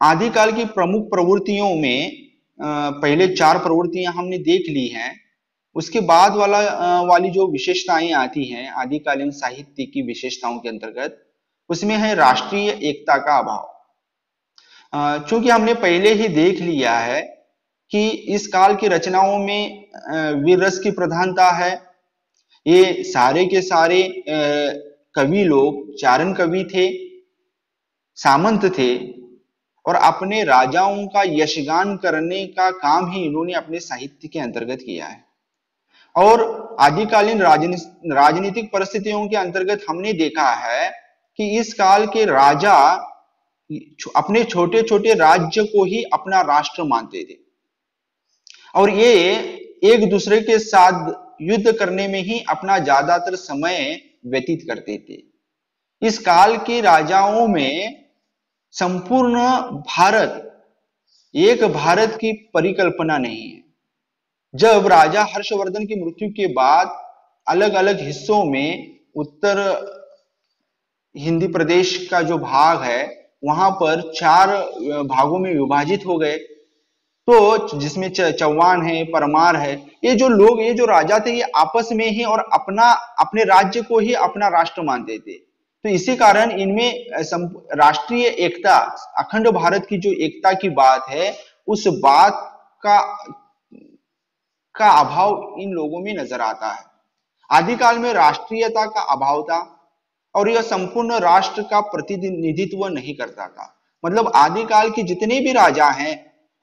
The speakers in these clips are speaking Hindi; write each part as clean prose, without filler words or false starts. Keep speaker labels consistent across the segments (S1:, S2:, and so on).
S1: आदिकाल की प्रमुख प्रवृत्तियों में पहले चार प्रवृत्तियां हमने देख ली हैं। उसके बाद वाली जो विशेषताएं आती हैं आदिकालीन साहित्य की विशेषताओं के अंतर्गत, उसमें है राष्ट्रीय एकता का अभाव। चूंकि हमने पहले ही देख लिया है कि इस काल की रचनाओं में वीर रस की प्रधानता है। ये सारे के सारे कवि लोग चारण कवि थे, सामंत थे, और अपने राजाओं का यशगान करने का काम ही इन्होंने अपने साहित्य के अंतर्गत किया है। और आदिकालीन राजनीतिक परिस्थितियों के अंतर्गत हमने देखा है कि इस काल के राजा अपने छोटे छोटे राज्य को ही अपना राष्ट्र मानते थे, और ये एक दूसरे के साथ युद्ध करने में ही अपना ज्यादातर समय व्यतीत करते थे। इस काल के राजाओं में संपूर्ण भारत, एक भारत की परिकल्पना नहीं है। जब राजा हर्षवर्धन की मृत्यु के बाद अलग अलग हिस्सों में उत्तर हिंदी प्रदेश का जो भाग है वहां पर चार भागों में विभाजित हो गए, तो जिसमें चौहान है, परमार है, ये जो लोग, ये जो राजा थे, ये आपस में ही और अपने राज्य को ही अपना राष्ट्र मानते थे। तो इसी कारण इनमें राष्ट्रीय एकता, अखंड भारत की जो एकता की बात है, उस बात का का अभाव इन लोगों में नजर आता है। आदिकाल में राष्ट्रीयता का अभाव था और यह संपूर्ण राष्ट्र का प्रतिनिधित्व नहीं करता था। मतलब आदिकाल के जितने भी राजा हैं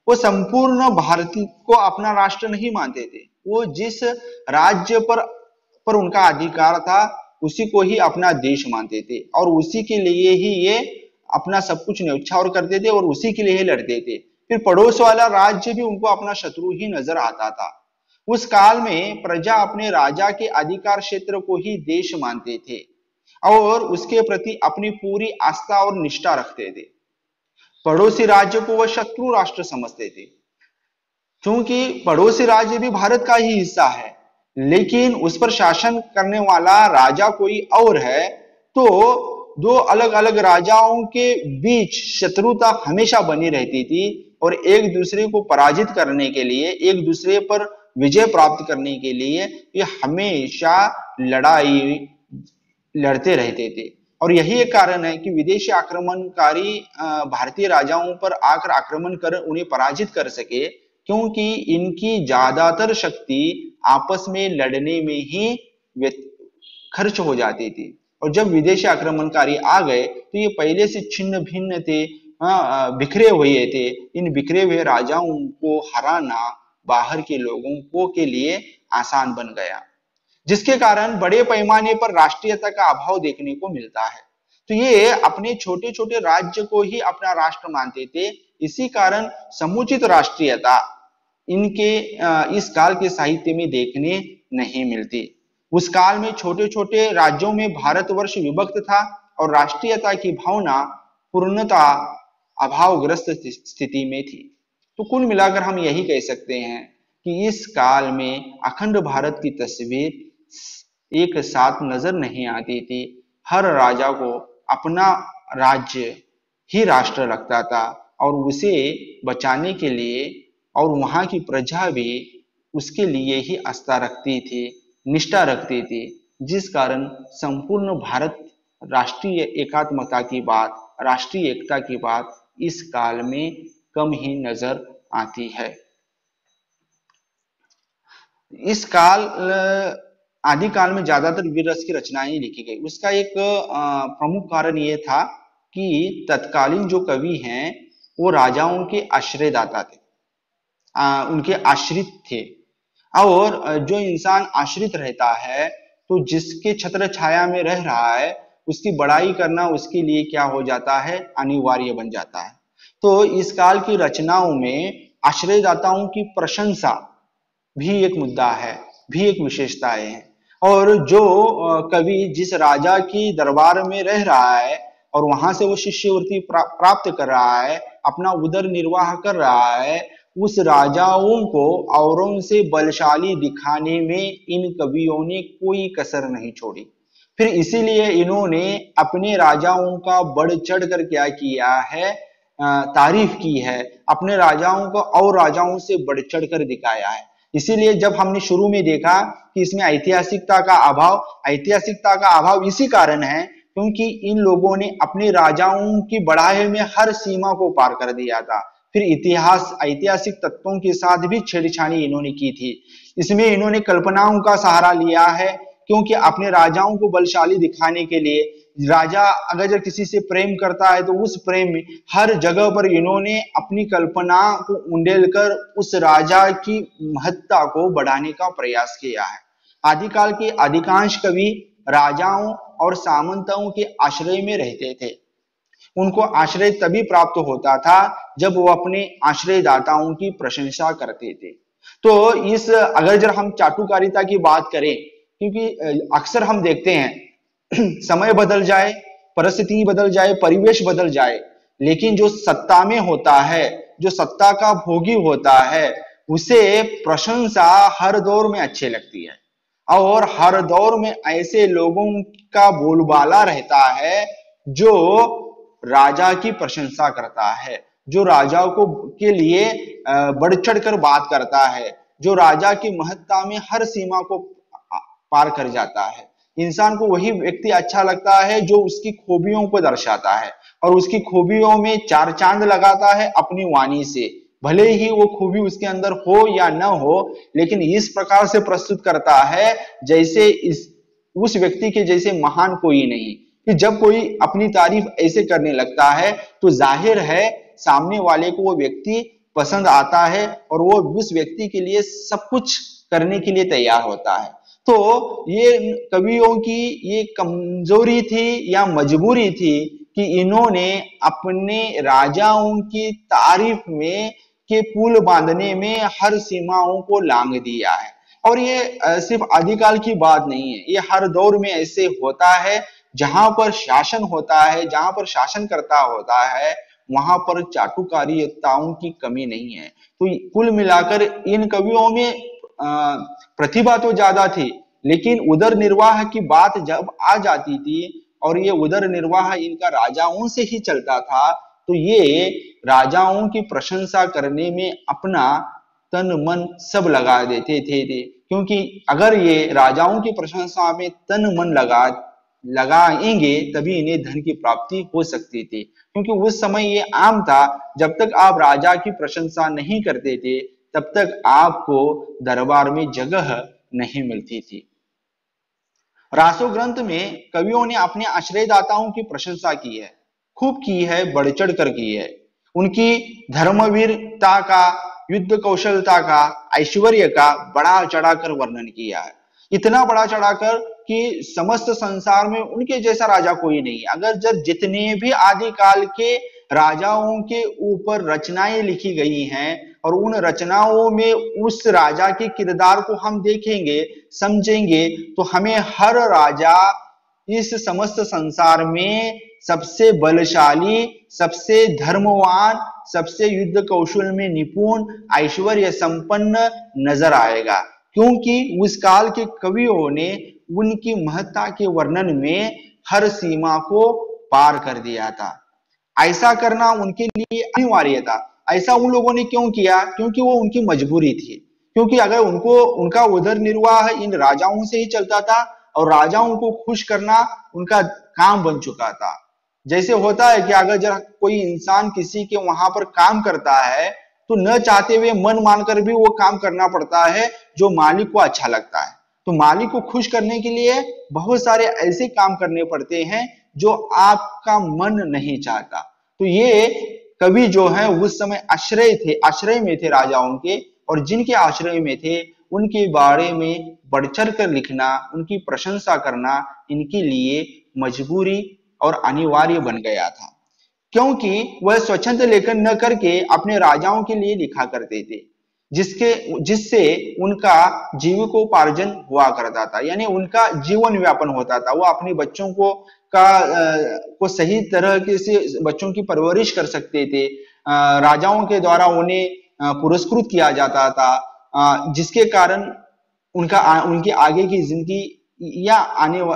S1: वो संपूर्ण भारत को अपना राष्ट्र नहीं मानते थे। वो जिस राज्य पर उनका अधिकार था उसी को ही अपना देश मानते थे, और उसी के लिए ही ये अपना सब कुछ न्यौछावर करते थे और उसी के लिए ही लड़ते थे। फिर पड़ोस वाला राज्य भी उनको अपना शत्रु ही नजर आता था। उस काल में प्रजा अपने राजा के अधिकार क्षेत्र को ही देश मानते थे और उसके प्रति अपनी पूरी आस्था और निष्ठा रखते थे। पड़ोसी राज्य को वह शत्रु राष्ट्र समझते थे, क्योंकि पड़ोसी राज्य भी भारत का ही हिस्सा है, लेकिन उस पर शासन करने वाला राजा कोई और है। तो दो अलग अलग राजाओं के बीच शत्रुता हमेशा बनी रहती थी और एक दूसरे को पराजित करने के लिए, एक दूसरे पर विजय प्राप्त करने के लिए ये हमेशा लड़ाई लड़ते रहते थे। और यही एक कारण है कि विदेशी आक्रमणकारी भारतीय राजाओं पर आकर आक्रमण कर उन्हें पराजित कर सके, क्योंकि इनकी ज्यादातर शक्ति आपस में लड़ने में ही खर्च हो जाती थी। और जब विदेशी आक्रमणकारी आ गए तो ये पहले से छिन्न भिन्न थे, बिखरे हुए थे। इन बिखरे हुए राजाओं को हराना बाहर के लोगों को के लिए आसान बन गया, जिसके कारण बड़े पैमाने पर राष्ट्रीयता का अभाव देखने को मिलता है। तो ये अपने छोटे छोटे राज्य को ही अपना राष्ट्र मानते थे। इसी कारण समुचित राष्ट्रीयता इनके इस काल के साहित्य में देखने नहीं मिलती। उस काल में छोटे छोटे राज्यों में भारतवर्ष विभक्त था और राष्ट्रीयता की भावना पूर्णता अभावग्रस्त स्थिति में थी। तो कुल मिलाकर हम यही कह सकते हैं कि इस काल में अखंड भारत की तस्वीर एक साथ नजर नहीं आती थी। हर राजा को अपना राज्य ही राष्ट्र लगता था और उसे बचाने के लिए, और वहां की प्रजा भी उसके लिए ही आस्था रखती थी, निष्ठा रखती थी, जिस कारण संपूर्ण भारत राष्ट्रीय एकात्मता की बात, राष्ट्रीय एकता की बात इस काल में कम ही नजर आती है। इस काल आदिकाल में ज्यादातर वीर रस की रचनाएं लिखी गई। उसका एक प्रमुख कारण यह था कि तत्कालीन जो कवि हैं वो राजाओं के आश्रयदाता थे, उनके आश्रित थे। और जो इंसान आश्रित रहता है तो जिसके छत्र छाया में रह रहा है उसकी बड़ाई करना उसके लिए क्या हो जाता है, अनिवार्य बन जाता है। तो इस काल की रचनाओं में आश्रयदाताओं की प्रशंसा भी एक मुद्दा है, भी एक विशेषता है। और जो कवि जिस राजा की दरबार में रह रहा है और वहां से वो शिष्यवृत्ति प्राप्त कर रहा है, अपना उदर निर्वाह कर रहा है, उस राजाओं को औरों से बलशाली दिखाने में इन कवियों ने कोई कसर नहीं छोड़ी। फिर इसीलिए इन्होंने अपने राजाओं का बढ़ चढ़ कर क्या किया है, तारीफ की है, अपने राजाओं को और राजाओं से बढ़ चढ़ कर दिखाया है। इसीलिए जब हमने शुरू में देखा कि इसमें ऐतिहासिकता का अभाव इसी कारण है क्योंकि इन लोगों ने अपने राजाओं की बढ़ाई में हर सीमा को पार कर दिया था। फिर ऐतिहासिक तत्वों के साथ भी छेड़छाड़ी इन्होंने की थी। इसमें इन्होंने कल्पनाओं का सहारा लिया है क्योंकि अपने राजाओं को बलशाली दिखाने के लिए राजा अगर जब किसी से प्रेम करता है तो उस प्रेम में हर जगह पर इन्होंने अपनी कल्पना को उंडेल कर उस राजा की महत्ता को बढ़ाने का प्रयास किया है। आदिकाल के अधिकांश कवि राजाओं और सामंतों के आश्रय में रहते थे। उनको आश्रय तभी प्राप्त होता था जब वो अपने आश्रयदाताओं की प्रशंसा करते थे। तो इस अगर जब हम चाटुकारिता की बात करें, क्योंकि अक्सर हम देखते हैं समय बदल जाए, परिस्थिति बदल जाए, परिवेश बदल जाए, लेकिन जो सत्ता में होता है, जो सत्ता का भोगी होता है, उसे प्रशंसा हर दौर में अच्छी लगती है और हर दौर में ऐसे लोगों का बोलबाला रहता है जो राजा की प्रशंसा करता है, जो राजा को के लिए बढ़ चढ़ कर बात करता है, जो राजा की महत्ता में हर सीमा को पार कर जाता है। इंसान को वही व्यक्ति अच्छा लगता है जो उसकी खूबियों को दर्शाता है और उसकी खूबियों में चार चांद लगाता है अपनी वाणी से। भले ही वो खूबी उसके अंदर हो या न हो, लेकिन इस प्रकार से प्रस्तुत करता है जैसे उस व्यक्ति के जैसे महान कोई नहीं। कि जब कोई अपनी तारीफ ऐसे करने लगता है तो जाहिर है सामने वाले को वो व्यक्ति पसंद आता है और वो उस व्यक्ति के लिए सब कुछ करने के लिए तैयार होता है। तो ये कवियों की ये कमजोरी थी या मजबूरी थी कि इन्होंने अपने राजाओं की तारीफ में के पुल बांधने में हर सीमाओं को लांघ दिया है। और ये सिर्फ आदिकाल की बात नहीं है, ये हर दौर में ऐसे होता है। जहां पर शासन होता है, जहां पर शासनकर्ता होता है, वहां पर चाटुकारिताओं की कमी नहीं है। तो कुल मिलाकर इन कवियों में प्रतिभा तो ज्यादा थी, लेकिन उदर निर्वाह की बात जब आ जाती थी और ये उदर निर्वाह इनका राजाओं से ही चलता था, तो ये राजाओं की प्रशंसा करने में अपना तन मन सब लगा देते थे। क्योंकि अगर ये राजाओं की प्रशंसा में तन मन लगाएंगे तभी इन्हें धन की प्राप्ति हो सकती थी। क्योंकि उस समय ये आम था, जब तक आप राजा की प्रशंसा नहीं करते थे तब तक आपको दरबार में जगह नहीं मिलती थी। रासो ग्रंथ में कवियों ने अपने आश्रयदाताओं की प्रशंसा की है, खूब की है, बढ़ चढ़ कर की है। उनकी धर्मवीरता का, युद्ध कौशलता का, ऐश्वर्य का बड़ा चढ़ाकर वर्णन किया है। इतना बड़ा चढ़ाकर कि समस्त संसार में उनके जैसा राजा कोई नहीं। अगर जब जितने भी आदिकाल के राजाओं के ऊपर रचनाएं लिखी गई हैं और उन रचनाओं में उस राजा के किरदार को हम देखेंगे, समझेंगे, तो हमें हर राजा इस समस्त संसार में सबसे बलशाली, सबसे धर्मवान, सबसे युद्ध कौशल में निपुण, ऐश्वर्य संपन्न नजर आएगा। क्योंकि उस काल के कवियों ने उनकी महत्ता के वर्णन में हर सीमा को पार कर दिया था। ऐसा करना उनके लिए अनिवार्य था। ऐसा उन लोगों ने क्यों किया? क्योंकि वो उनकी मजबूरी थी। क्योंकि अगर उनका उदर निर्वाह इन राजाओं से ही चलता था और राजाओं को खुश करना उनका काम बन चुका था। जैसे होता है कि अगर जब कोई इंसान किसी के वहां पर काम करता है तो न चाहते हुए मन मानकर भी वो काम करना पड़ता है जो मालिक को अच्छा लगता है। तो मालिक को खुश करने के लिए बहुत सारे ऐसे काम करने पड़ते हैं जो आपका मन नहीं चाहता। तो ये कवि जो है उस समय आश्रय में थे राजाओं के, और जिनके आश्रय में थे उनके बारे में बढ़ चढ़ कर लिखना, उनकी प्रशंसा करना इनके लिए मजबूरी और अनिवार्य बन गया था। क्योंकि वह स्वच्छंद लेखन न करके अपने राजाओं के लिए लिखा करते थे, जिससे उनका जीविकोपार्जन हुआ करता था, यानी उनका जीवन व्यापन होता था। वो अपने बच्चों को सही तरह के से बच्चों की परवरिश कर सकते थे। राजाओं के द्वारा उन्हें पुरस्कृत किया जाता था, जिसके कारण उनकी आगे की जिंदगी या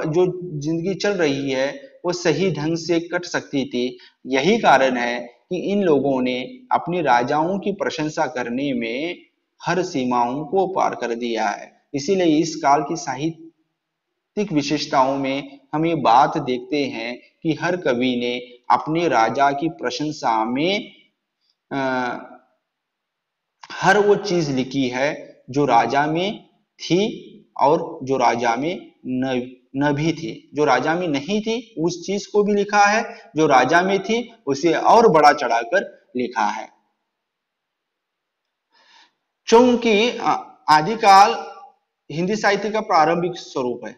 S1: जो जिंदगी चल रही है वो सही ढंग से कट सकती थी। यही कारण है कि इन लोगों ने अपने राजाओं की प्रशंसा करने में हर सीमाओं को पार कर दिया है। इसीलिए इस काल की साहित्यिक विशेषताओं में हम ये बात देखते हैं कि हर कवि ने अपने राजा की प्रशंसा में अ, हर वो चीज लिखी है जो राजा में थी और जो राजा में न भी थी। जो राजा में नहीं थी उस चीज को भी लिखा है, जो राजा में थी उसे और बड़ा चढ़ाकर लिखा है। चूंकि आदिकाल हिंदी साहित्य का प्रारंभिक स्वरूप है,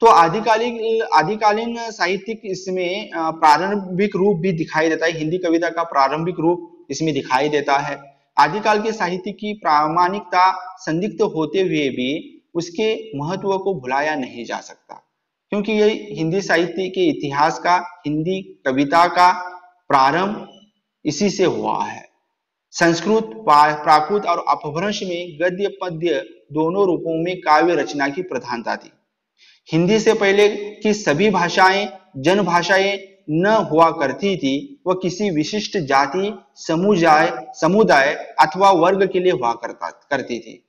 S1: तो आदिकालीन साहित्यिक इसमें प्रारंभिक रूप भी दिखाई देता है। हिंदी कविता का प्रारंभिक रूप इसमें दिखाई देता है। आदिकाल के साहित्य की प्रामाणिकता संदिग्ध होते हुए भी उसके महत्व को भुलाया नहीं जा सकता, क्योंकि ये हिंदी साहित्य के इतिहास का, हिंदी कविता का प्रारंभ इसी से हुआ है। संस्कृत, प्राकृत और अपभ्रंश में गद्य पद्य दोनों रूपों में काव्य रचना की प्रधानता थी। हिंदी से पहले की सभी भाषाएं जन भाषाएं न हुआ करती थी, वह किसी विशिष्ट जाति, समुदाय अथवा वर्ग के लिए हुआ करती थी।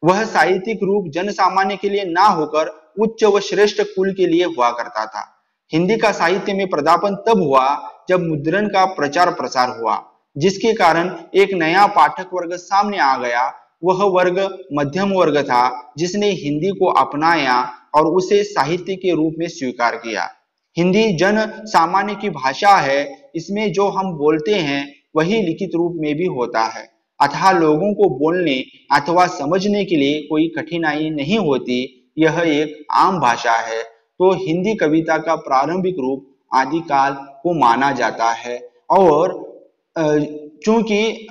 S1: वह साहित्यिक रूप जन सामान्य के लिए ना होकर उच्च व श्रेष्ठ कुल के लिए हुआ करता था। हिंदी का साहित्य में पदार्पण तब हुआ जब मुद्रण का प्रचार प्रसार हुआ, जिसके कारण एक नया पाठक वर्ग सामने आ गया। वह वर्ग मध्यम वर्ग था, जिसने हिंदी को अपनाया और उसे साहित्य के रूप में स्वीकार किया। हिंदी जन सामान्य की भाषा है, इसमें जो हम बोलते हैं वही लिखित रूप में भी होता है, अतः लोगों को बोलने अथवा समझने के लिए कोई कठिनाई नहीं होती। यह एक आम भाषा है। तो हिंदी कविता का प्रारंभिक रूप आदिकाल को माना जाता है। और चूंकि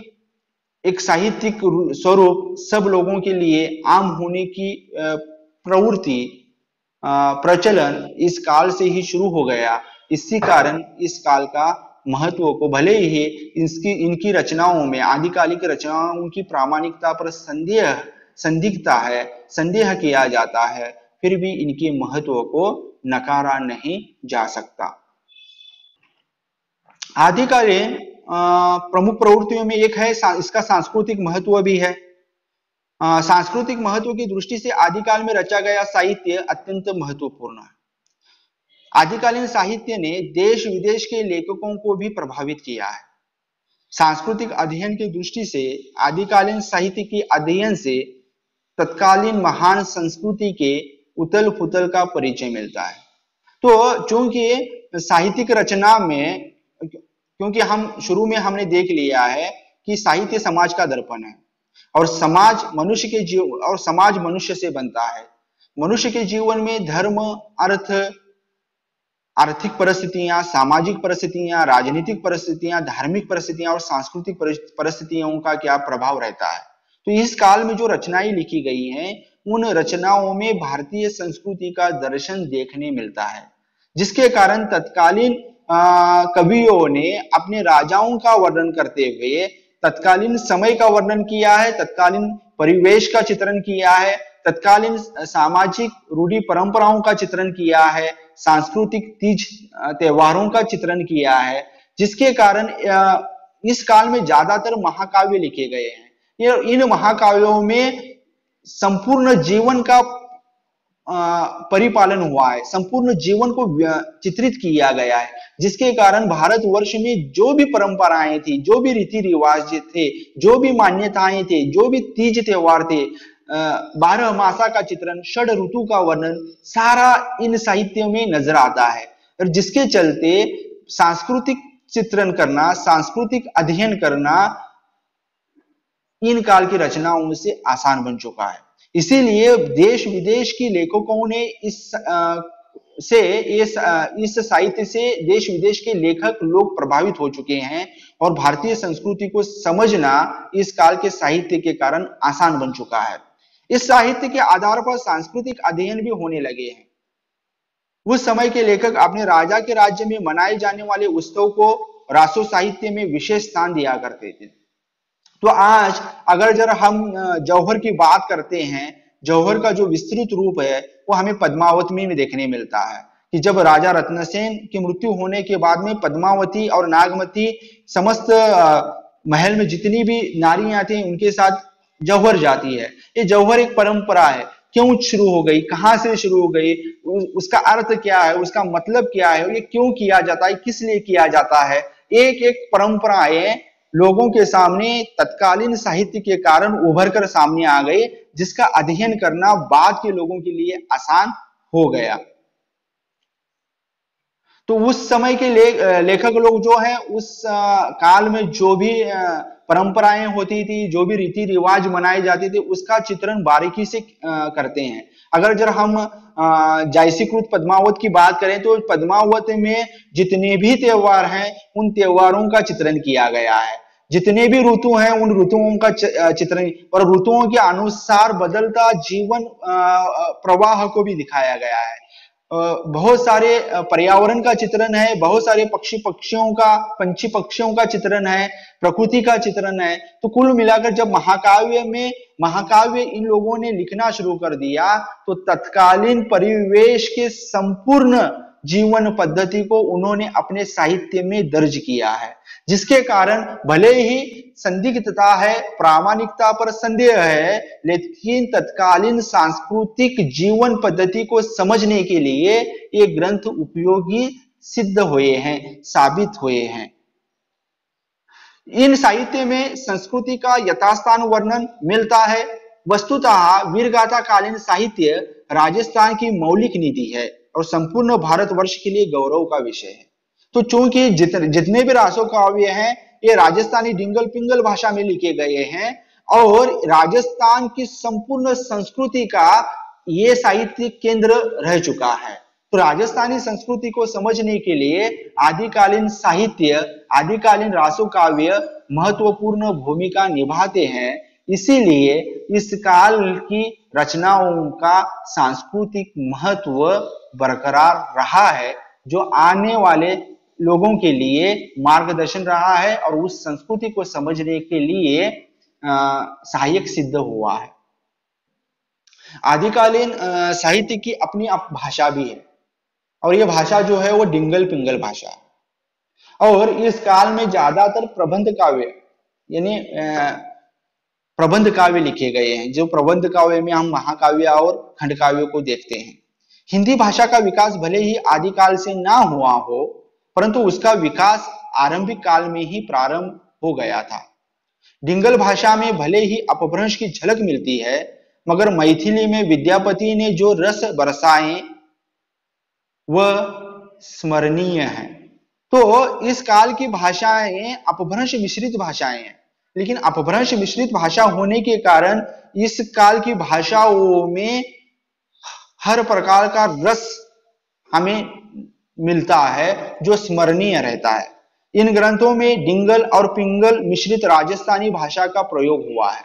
S1: एक साहित्यिक स्वरूप सब लोगों के लिए आम होने की प्रवृत्ति, प्रचलन इस काल से ही शुरू हो गया। इसी कारण इस काल का महत्व को, भले ही इनकी रचनाओं में, आदिकालिक रचनाओं की प्रामाणिकता पर संदेह किया जाता है, फिर भी इनके महत्व को नकारा नहीं जा सकता। आदिकालीन प्रमुख प्रवृत्तियों में एक है इसका सांस्कृतिक महत्व भी है। सांस्कृतिक महत्व की दृष्टि से आदिकाल में रचा गया साहित्य अत्यंत महत्वपूर्ण है। आदिकालीन साहित्य ने देश विदेश के लेखकों को भी प्रभावित किया है। सांस्कृतिक अध्ययन की दृष्टि से आदिकालीन साहित्य के अध्ययन से तत्कालीन महान संस्कृति के उथल पुथल का परिचय मिलता है। तो चूंकि साहित्यिक रचना में, क्योंकि हम शुरू में हमने देख लिया है कि साहित्य समाज का दर्पण है और समाज मनुष्य से बनता है। मनुष्य के जीवन में धर्म, अर्थ, आर्थिक परिस्थितियां, सामाजिक परिस्थितियां, राजनीतिक परिस्थितियां, धार्मिक परिस्थितियां और सांस्कृतिक परिस्थितियों का क्या प्रभाव रहता है। तो इस काल में जो रचनाएं लिखी गई हैं, उन रचनाओं में भारतीय संस्कृति का दर्शन देखने मिलता है, जिसके कारण तत्कालीन कवियों ने अपने राजाओं का वर्णन करते हुए तत्कालीन समय का वर्णन किया है, तत्कालीन परिवेश का चित्रण किया है, तत्कालीन सामाजिक रूढ़ि परंपराओं का चित्रण किया है, सांस्कृतिक तीज त्योहारों का चित्रण किया है, जिसके कारण इस काल में ज्यादातर महाकाव्य लिखे गए हैं। इन महाकाव्यों में संपूर्ण जीवन का परिपालन हुआ है, संपूर्ण जीवन को चित्रित किया गया है, जिसके कारण भारतवर्ष में जो भी परंपराएं थी, जो भी रीति रिवाज थे, जो भी मान्यताएं थे, जो भी तीज त्योहार थे, 12 मासा का चित्रण, षड ऋतु का वर्णन, सारा इन साहित्यों में नजर आता है। और जिसके चलते सांस्कृतिक चित्रण करना, सांस्कृतिक अध्ययन करना इन काल की रचनाओं से आसान बन चुका है। इसीलिए देश विदेश के लेखकों ने इस साहित्य से देश विदेश के लेखक लोग प्रभावित हो चुके हैं और भारतीय संस्कृति को समझना इस काल के साहित्य के कारण आसान बन चुका है। इस साहित्य के आधार पर सांस्कृतिक अध्ययन भी होने लगे हैं। उस समय के लेखक अपने राजा के राज्य में मनाए जाने वाले उत्सव को रासो साहित्य में विशेष स्थान दिया करते थे। तो आज अगर जरा हम जौहर की बात करते हैं, जौहर का जो विस्तृत रूप है वो हमें पद्मावत में देखने मिलता है। कि जब राजा रत्नसेन की मृत्यु होने के बाद में पद्मावती और नागमती समस्त महल में जितनी भी नारियां थी उनके साथ जौहर जाती है। ये जौहर एक परंपरा है, क्यों शुरू हो गई, कहां से शुरू हो गई, उसका अर्थ क्या है, उसका मतलब क्या है, ये क्यों किया जाता है, किस लिए किया जाता है, एक एक परंपराएं लोगों के सामने तत्कालीन साहित्य के कारण उभर कर सामने आ गई, जिसका अध्ययन करना बाद के लोगों के लिए आसान हो गया। तो उस समय के लेखक लोग जो है उस काल में जो भी परंपराएं होती थी, जो भी रीति रिवाज मनाए जाते थे, उसका चित्रण बारीकी से करते हैं। अगर जब हम जायसीकृत पद्मावत की बात करें तो पद्मावत में जितने भी त्योहार हैं उन त्योहारों का चित्रण किया गया है, जितने भी ऋतु हैं उन ऋतुओं का चित्रण और ऋतुओं के अनुसार बदलता जीवन प्रवाह को भी दिखाया गया है। बहुत सारे पर्यावरण का चित्रण है, बहुत सारे पंछी पक्षियों का चित्रण है, प्रकृति का चित्रण है। तो कुल मिलाकर जब महाकाव्य इन लोगों ने लिखना शुरू कर दिया तो तत्कालीन परिवेश के संपूर्ण जीवन पद्धति को उन्होंने अपने साहित्य में दर्ज किया है, जिसके कारण भले ही संदिग्धता है, प्रामाणिकता पर संदेह है, लेकिन तत्कालीन सांस्कृतिक जीवन पद्धति को समझने के लिए ये ग्रंथ उपयोगी सिद्ध हुए हैं, साबित हुए हैं। इन साहित्य में संस्कृति का यथास्थान वर्णन मिलता है। वस्तुतः वीरगाथा कालीन साहित्य राजस्थान की मौलिक नीति है और संपूर्ण भारतवर्ष के लिए गौरव का विषय है। तो चूंकि जितने भी रासो काव्य हैं ये राजस्थानी डिंगल पिंगल भाषा में लिखे गए हैं और राजस्थान की संपूर्ण संस्कृति का ये साहित्य केंद्र रह चुका है। तो राजस्थानी संस्कृति को समझने के लिए आदिकालीन साहित्य, आदिकालीन रासो काव्य महत्वपूर्ण भूमिका निभाते हैं। इसीलिए इस काल की रचनाओं का सांस्कृतिक महत्व बरकरार रहा है, जो आने वाले लोगों के लिए मार्गदर्शन रहा है और उस संस्कृति को समझने के लिए सहायक सिद्ध हुआ है। आदिकालीन साहित्य की अपनी भाषा भी है और यह भाषा जो है वो डिंगल पिंगल भाषा है और इस काल में ज्यादातर प्रबंध काव्य यानी प्रबंध काव्य लिखे गए हैं। जो प्रबंध काव्य में हम महाकाव्य और खंड काव्य को देखते हैं। हिंदी भाषा का विकास भले ही आदिकाल से ना हुआ हो, परंतु उसका विकास आरंभिक काल में ही प्रारंभ हो गया था। डिंगल भाषा में भले ही अपभ्रंश की झलक मिलती है, मगर मैथिली में विद्यापति ने जो रस बरसाए वह स्मरणीय है। तो इस काल की भाषाएं अपभ्रंश मिश्रित भाषाएं हैं, लेकिन अपभ्रंश मिश्रित भाषा होने के कारण इस काल की भाषाओं में हर प्रकार का रस हमें मिलता है जो स्मरणीय रहता है। इन ग्रंथों में डिंगल और पिंगल मिश्रित राजस्थानी भाषा का प्रयोग हुआ है।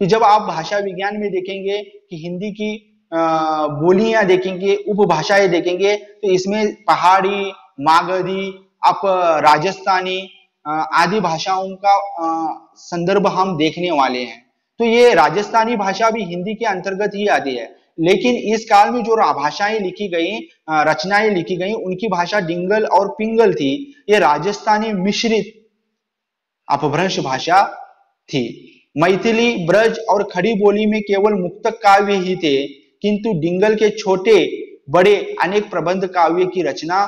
S1: कि जब आप भाषा विज्ञान में देखेंगे कि हिंदी की बोलियां देखेंगे, उपभाषाएं देखेंगे, तो इसमें पहाड़ी, मागधी, आप राजस्थानी आदि भाषाओं का संदर्भ हम देखने वाले हैं। तो ये राजस्थानी भाषा भी हिंदी के अंतर्गत ही आती है, लेकिन इस काल में जो भाषाएं लिखी गई, रचनाएं लिखी गई, उनकी भाषा डिंगल और पिंगल थी। ये राजस्थानी मिश्रित अपभ्रंश भाषा थी। मैथिली, ब्रज और खड़ी बोली में केवल मुक्तक काव्य ही थे, किंतु डिंगल के छोटे बड़े अनेक प्रबंध काव्य की रचना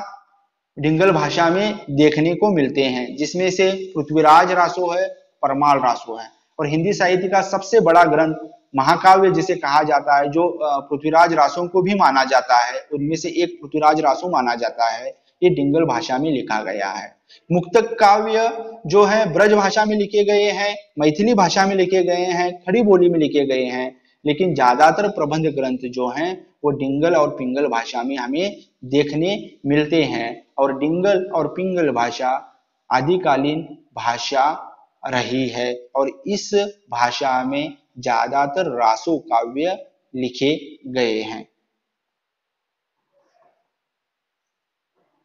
S1: डिंगल भाषा में देखने को मिलते हैं, जिसमें से पृथ्वीराज रासो है, परमाल रासो है। और हिंदी साहित्य का सबसे बड़ा ग्रंथ महाकाव्य जिसे कहा जाता है, जो पृथ्वीराज रासों को भी माना जाता है, उनमें से एक पृथ्वीराज रासो माना जाता है, ये डिंगल भाषा में लिखा गया है। मुक्तक काव्य जो है ब्रज भाषा में लिखे गए हैं, मैथिली भाषा में लिखे गए हैं, खड़ी बोली में लिखे गए हैं, लेकिन ज्यादातर प्रबंध ग्रंथ जो हैं वो डिंगल और पिंगल भाषा में हमें देखने मिलते हैं। और डिंगल और पिंगल भाषा आदिकालीन भाषा रही है और इस भाषा में ज्यादातर रासो काव्य लिखे गए हैं।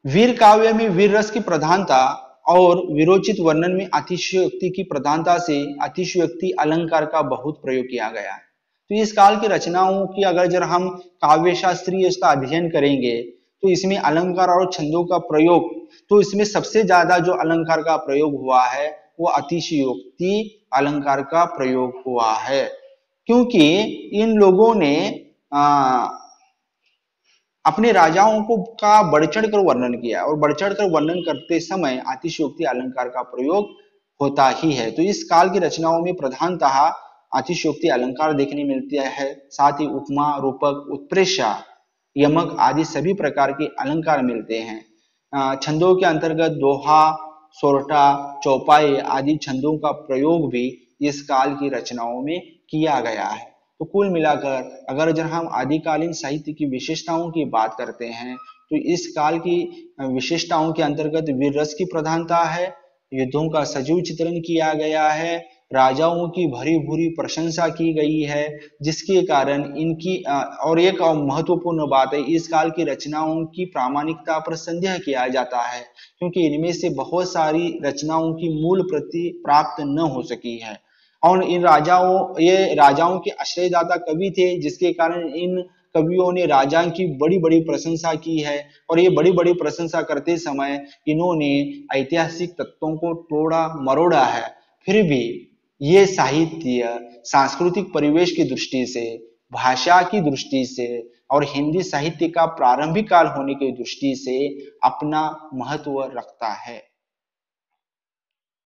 S1: वीर काव्य में वीर रस की प्रधानता और वीरोचित वर्णन में अतिशयोक्ति की प्रधानता से अतिशयोक्ति अलंकार का बहुत प्रयोग किया गया है। तो इस काल की रचनाओं की अगर जब हम काव्य शास्त्रीय इसका अध्ययन करेंगे तो इसमें अलंकार और छंदों का प्रयोग, तो इसमें सबसे ज्यादा जो अलंकार का प्रयोग हुआ है वो अतिशयोक्ति अलंकार का प्रयोग हुआ है, क्योंकि इन लोगों ने आ, अपने राजाओं को का बढ़ चढ़ कर वर्णन किया और बढ़ चढ़ कर वर्णन करते समय अतिशयोक्ति अलंकार का प्रयोग होता ही है। तो इस काल की रचनाओं में प्रधानतः अतिशयोक्ति अलंकार देखने मिलती है, साथ ही उपमा, रूपक, उत्प्रेक्षा, यमक आदि सभी प्रकार के अलंकार मिलते हैं। छंदों के अंतर्गत दोहा, सोरठा, चौपाई आदि छंदों का प्रयोग भी इस काल की रचनाओं में किया गया है। तो कुल मिलाकर अगर जब हम आदिकालीन साहित्य की विशेषताओं की बात करते हैं तो इस काल की विशेषताओं के अंतर्गत वीर रस की प्रधानता है, युद्धों का सजीव चित्रण किया गया है, राजाओं की भरी भूरी प्रशंसा की गई है, जिसके कारण इनकी और एक महत्वपूर्ण बात है, इस काल की रचनाओं की प्रामाणिकता पर संदेह किया जाता है, क्योंकि इनमें से बहुत सारी रचनाओं की मूल प्रति प्राप्त न हो सकी है और ये राजाओं के आश्रयदाता कवि थे, जिसके कारण इन कवियों ने राजा की बड़ी बड़ी प्रशंसा की है और ये बड़ी बड़ी प्रशंसा करते समय इन्होंने ऐतिहासिक तत्वों को तोड़ा मरोड़ा है। फिर भी ये साहित्य सांस्कृतिक परिवेश की दृष्टि से, भाषा की दृष्टि से और हिंदी साहित्य का प्रारंभिक काल होने की दृष्टि से अपना महत्व रखता है।